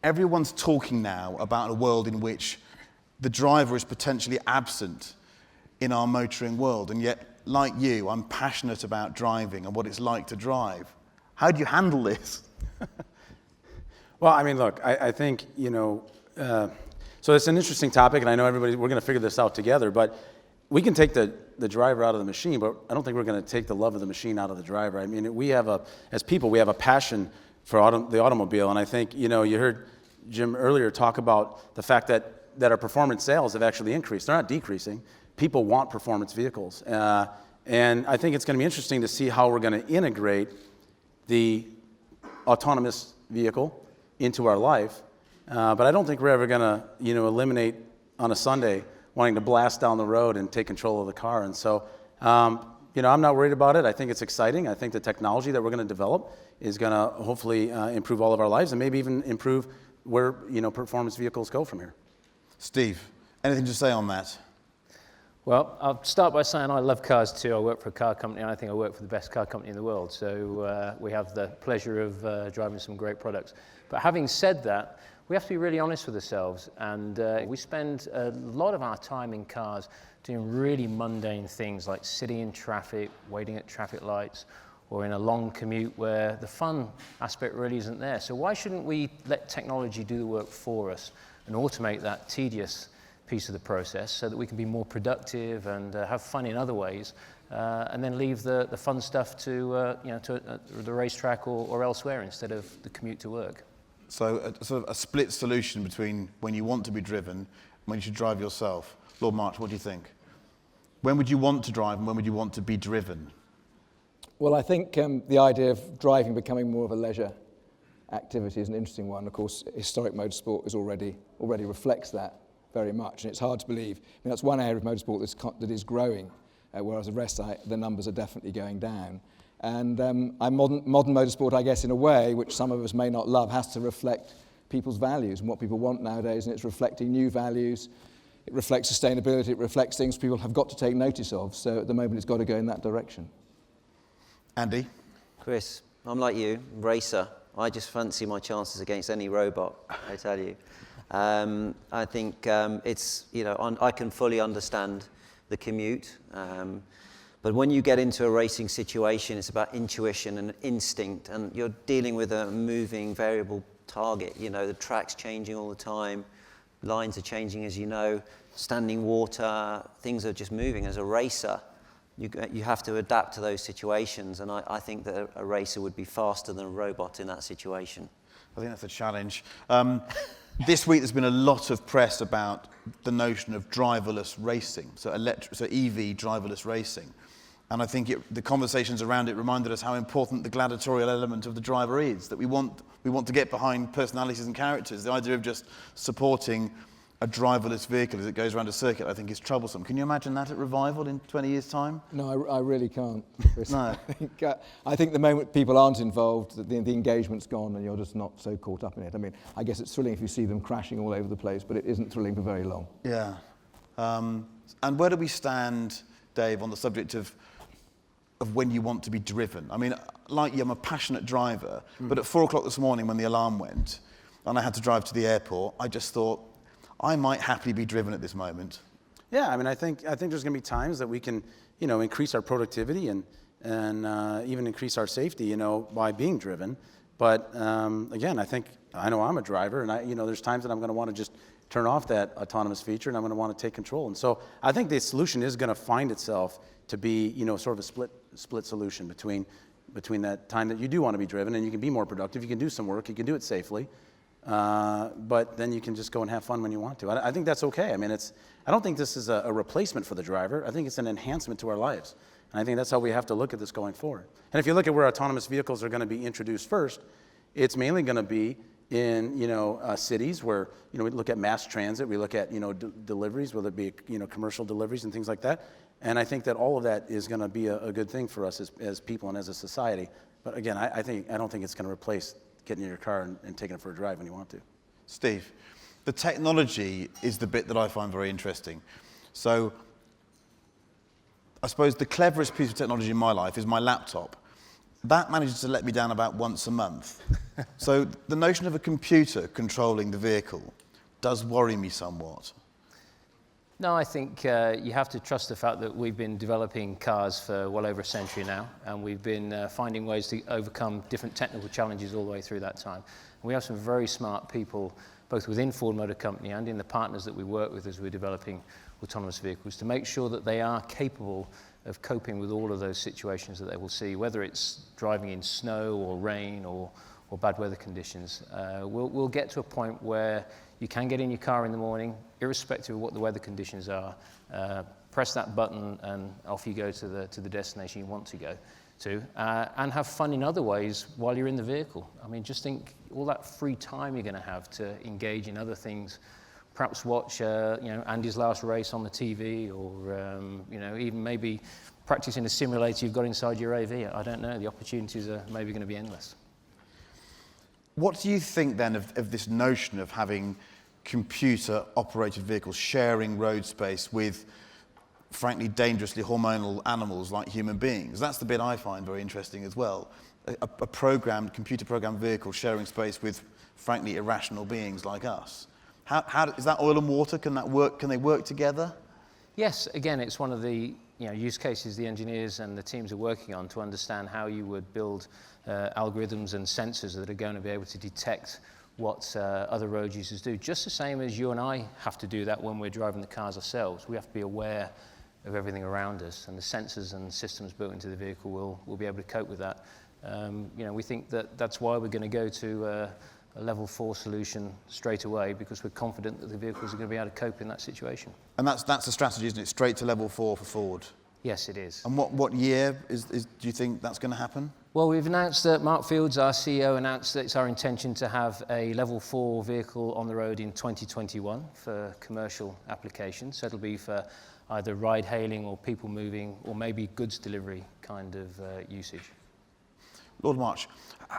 everyone's talking now about a world in which the driver is potentially absent in our motoring world, and yet, like you, I'm passionate about driving and what it's like to drive. How do you handle this? Well, I mean, look, I think, so it's an interesting topic, and I know we're going to figure this out together, but we can take the driver out of the machine, but I don't think we're going to take the love of the machine out of the driver. I mean, as people, we have a passion for the automobile, and I think, you heard Jim earlier talk about the fact that our performance sales have actually increased. They're not decreasing. People want performance vehicles. And I think it's going to be interesting to see how we're going to integrate the autonomous vehicle into our life. But I don't think we're ever going to, eliminate on a Sunday wanting to blast down the road and take control of the car. And so, I'm not worried about it. I think it's exciting. I think the technology that we're going to develop is going to hopefully improve all of our lives and maybe even improve where, performance vehicles go from here. Steve, anything to say on that? Well, I'll start by saying I love cars too. I work for a car company, and I think I work for the best car company in the world. So we have the pleasure of driving some great products. But having said that, we have to be really honest with ourselves. And we spend a lot of our time in cars doing really mundane things like sitting in traffic, waiting at traffic lights, or in a long commute where the fun aspect really isn't there. So why shouldn't we let technology do the work for us and automate that tedious piece of the process so that we can be more productive and have fun in other ways, and then leave the fun stuff to the racetrack or elsewhere instead of the commute to work. So sort of a split solution between when you want to be driven and when you should drive yourself. Lord March, what do you think? When would you want to drive and when would you want to be driven? Well, I think the idea of driving becoming more of a leisure activity is an interesting one. Of course, historic motorsport already reflects that very much, and it's hard to believe. I mean, that's one area of motorsport that is growing, whereas the rest, the numbers are definitely going down. And modern motorsport, I guess, in a way, which some of us may not love, has to reflect people's values and what people want nowadays, and it's reflecting new values. It reflects sustainability, it reflects things people have got to take notice of, so at the moment it's got to go in that direction. Andy? Chris, I'm like you, racer. I just fancy my chances against any robot, I tell you. I think it's, I can fully understand the commute. But when you get into a racing situation, it's about intuition and instinct, and you're dealing with a moving variable target. The track's changing all the time, lines are changing, as you know, standing water, things are just moving. As a racer, you have to adapt to those situations, and I think that a racer would be faster than a robot in that situation. I think that's a challenge. This week there's been a lot of press about the notion of driverless racing, so EV driverless racing. And I think the conversations around it reminded us how important the gladiatorial element of the driver is, that we want to get behind personalities and characters. The idea of just supporting a driverless vehicle as it goes around a circuit, I think, is troublesome. Can you imagine that at Revival in 20 years' time? No, I really can't, Chris. No. I think the moment people aren't involved, the engagement's gone and you're just not so caught up in it. I mean, I guess it's thrilling if you see them crashing all over the place, but it isn't thrilling for very long. Yeah. And where do we stand, Dave, on the subject of when you want to be driven? I mean, like you, I'm a passionate driver, but at 4 o'clock this morning when the alarm went and I had to drive to the airport, I just thought, I might happily be driven at this moment. Yeah, I mean, I think there's going to be times that we can, increase our productivity and even increase our safety, by being driven. But again, I know I'm a driver, and there's times that I'm going to want to just turn off that autonomous feature, and I'm going to want to take control. And so I think the solution is going to find itself to be, sort of a split solution between that time that you do want to be driven, and you can be more productive, you can do some work, you can do it safely. But then you can just go and have fun when you want to. I think that's okay. I mean, I don't think this is a replacement for the driver. I think it's an enhancement to our lives. And I think that's how we have to look at this going forward. And if you look at where autonomous vehicles are going to be introduced first, it's mainly going to be in, cities where, we look at mass transit, we look at, deliveries, whether it be, commercial deliveries and things like that. And I think that all of that is going to be a good thing for us as people and as a society. But again, I don't think it's going to replace getting in your car and taking it for a drive when you want to. Steve, the technology is the bit that I find very interesting. So I suppose the cleverest piece of technology in my life is my laptop. that manages to let me down about once a month. So the notion of a computer controlling the vehicle does worry me somewhat. No, I think you have to trust the fact that we've been developing cars for well over a century now, and we've been finding ways to overcome different technical challenges all the way through that time. And we have some very smart people, both within Ford Motor Company and in the partners that we work with as we're developing autonomous vehicles, to make sure that they are capable of coping with all of those situations that they will see, whether it's driving in snow or rain or bad weather conditions. We'll get to a point where you can get in your car in the morning, irrespective of what the weather conditions are, press that button and off you go to the destination you want to go to, and have fun in other ways while you're in the vehicle. I mean, just think all that free time you're going to have to engage in other things, perhaps watch Andy's last race on the TV, or even maybe practicing a simulator you've got inside your AV. I don't know, the opportunities are maybe going to be endless. What do you think then of this notion of having computer-operated vehicles sharing road space with, frankly, dangerously hormonal animals like human beings? That's the bit I find very interesting as well. A computer-programmed vehicle sharing space with, frankly, irrational beings like us. How is that oil and water? Can that work? Can they work together? Yes, again, it's one of the use cases the engineers and the teams are working on to understand how you would build algorithms and sensors that are going to be able to detect what other road users do. Just the same as you and I have to do that when we're driving the cars ourselves. We have to be aware of everything around us, and the sensors and systems built into the vehicle will be able to cope with that. We think that that's why we're going to go to a level 4 solution straight away, because we're confident that the vehicles are going to be able to cope in that situation. And that's the strategy, isn't it? Straight to level 4 for Ford. Yes, it is. And what year do you think that's going to happen? Well, we've announced that Mark Fields, our CEO, announced that it's our intention to have a level 4 vehicle on the road in 2021 for commercial applications. So it'll be for either ride-hailing or people moving or maybe goods delivery kind of usage. Lord March,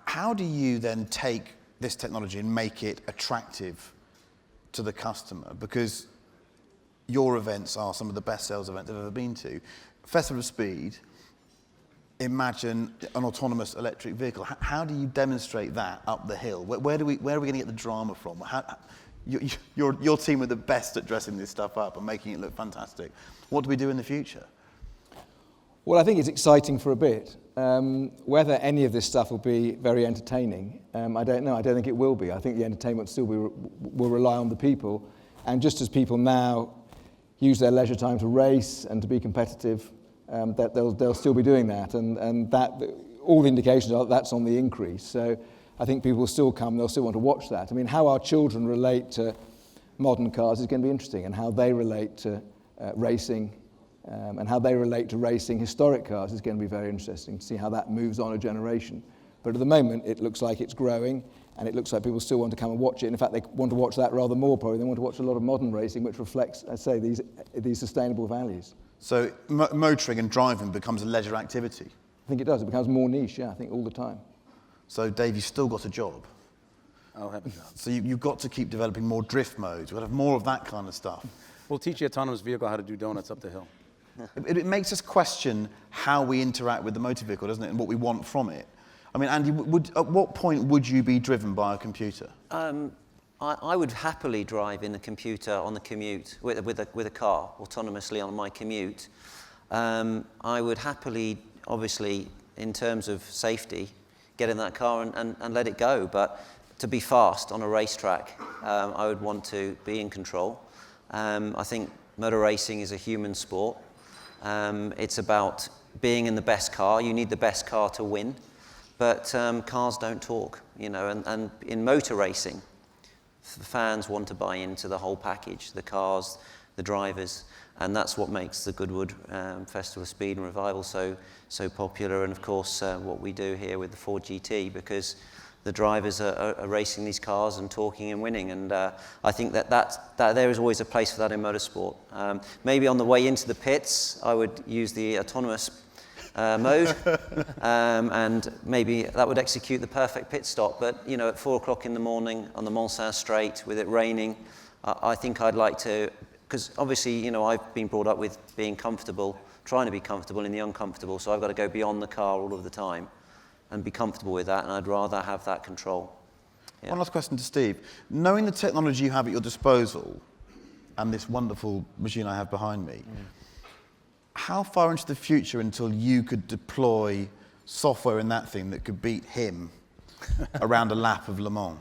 how do you then take this technology and make it attractive to the customer? Because your events are some of the best sales events I've ever been to. Festival of Speed, imagine an autonomous electric vehicle. How do you demonstrate that up the hill? Where are we going to get the drama from? Your team are the best at dressing this stuff up and making it look fantastic. What do we do in the future? Well, I think it's exciting for a bit. Whether any of this stuff will be very entertaining, I don't know. I don't think it will be. I think the entertainment still will rely on the people. And just as people now use their leisure time to race and to be competitive, that they'll still be doing that. And that all the indications are that's on the increase. So I think people will still come. They'll still want to watch that. I mean, how our children relate to modern cars is going to be interesting, and how they relate to racing. And how they relate to racing historic cars is going to be very interesting to see how that moves on a generation. But at the moment, it looks like it's growing, and it looks like people still want to come and watch it. And in fact, they want to watch that rather more probably. They want to watch a lot of modern racing, which reflects, I say, these sustainable values. So motoring and driving becomes a leisure activity? I think it does. It becomes more niche, I think, all the time. So, Dave, you've still got a job. I'll have a job. So you've got to keep developing more drift modes. We'll have more of that kind of stuff. We'll teach the autonomous vehicle how to do donuts up the hill. It makes us question how we interact with the motor vehicle, doesn't it, and what we want from it. I mean, Andy, at what point would you be driven by a computer? I would happily drive in a computer on the commute with a car autonomously on my commute. I would happily, obviously, in terms of safety, get in that car and let it go. But to be fast on a racetrack, I would want to be in control. I think motor racing is a human sport. It's about being in the best car. You need the best car to win. But cars don't talk, and in motor racing, the fans want to buy into the whole package, the cars, the drivers, and that's what makes the Goodwood Festival of Speed and Revival so popular, and of course what we do here with the Ford GT, because the drivers are racing these cars and talking and winning, and I think that there is always a place for that in motorsport. Maybe on the way into the pits, I would use the autonomous mode, and maybe that would execute the perfect pit stop. But at 4 o'clock in the morning on the Mont Saint Straight with it raining, I think I'd like to, because obviously I've been brought up with being comfortable, trying to be comfortable in the uncomfortable, so I've got to go beyond the car all of the time. and be comfortable with that, and I'd rather have that control. Yeah. One last question to Steve. Knowing the technology you have at your disposal and this wonderful machine I have behind me, how far into the future until you could deploy software in that thing that could beat him around a lap of Le Mans?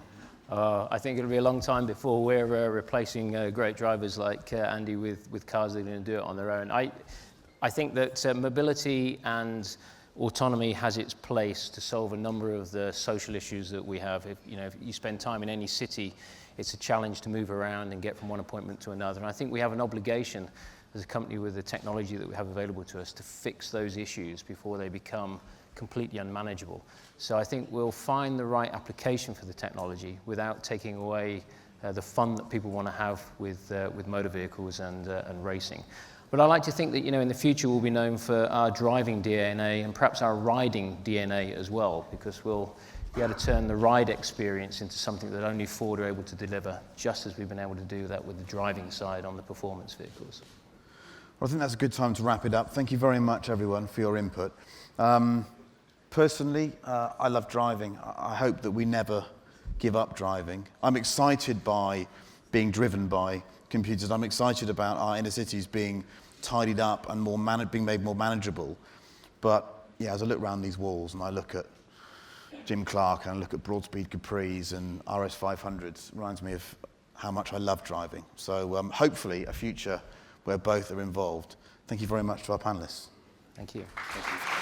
I think it'll be a long time before we're replacing great drivers like Andy with cars that are going to do it on their own. I think that mobility and autonomy has its place to solve a number of the social issues that we have. If you spend time in any city, it's a challenge to move around and get from one appointment to another. And I think we have an obligation as a company with the technology that we have available to us to fix those issues before they become completely unmanageable. So I think we'll find the right application for the technology without taking away the fun that people want to have with motor vehicles and racing. But I like to think that in the future we'll be known for our driving DNA and perhaps our riding DNA as well, because we'll be able to turn the ride experience into something that only Ford are able to deliver, just as we've been able to do that with the driving side on the performance vehicles. Well, I think that's a good time to wrap it up. Thank you very much, everyone, for your input. Personally, I love driving. I hope that we never give up driving. I'm excited by being driven by computers. I'm excited about our inner cities being tidied up and being made more manageable. But yeah, as I look around these walls and I look at Jim Clark and I look at Broadspeed Capris and RS 500s, it reminds me of how much I love driving. So hopefully a future where both are involved. Thank you very much to our panelists. Thank you. Thank you.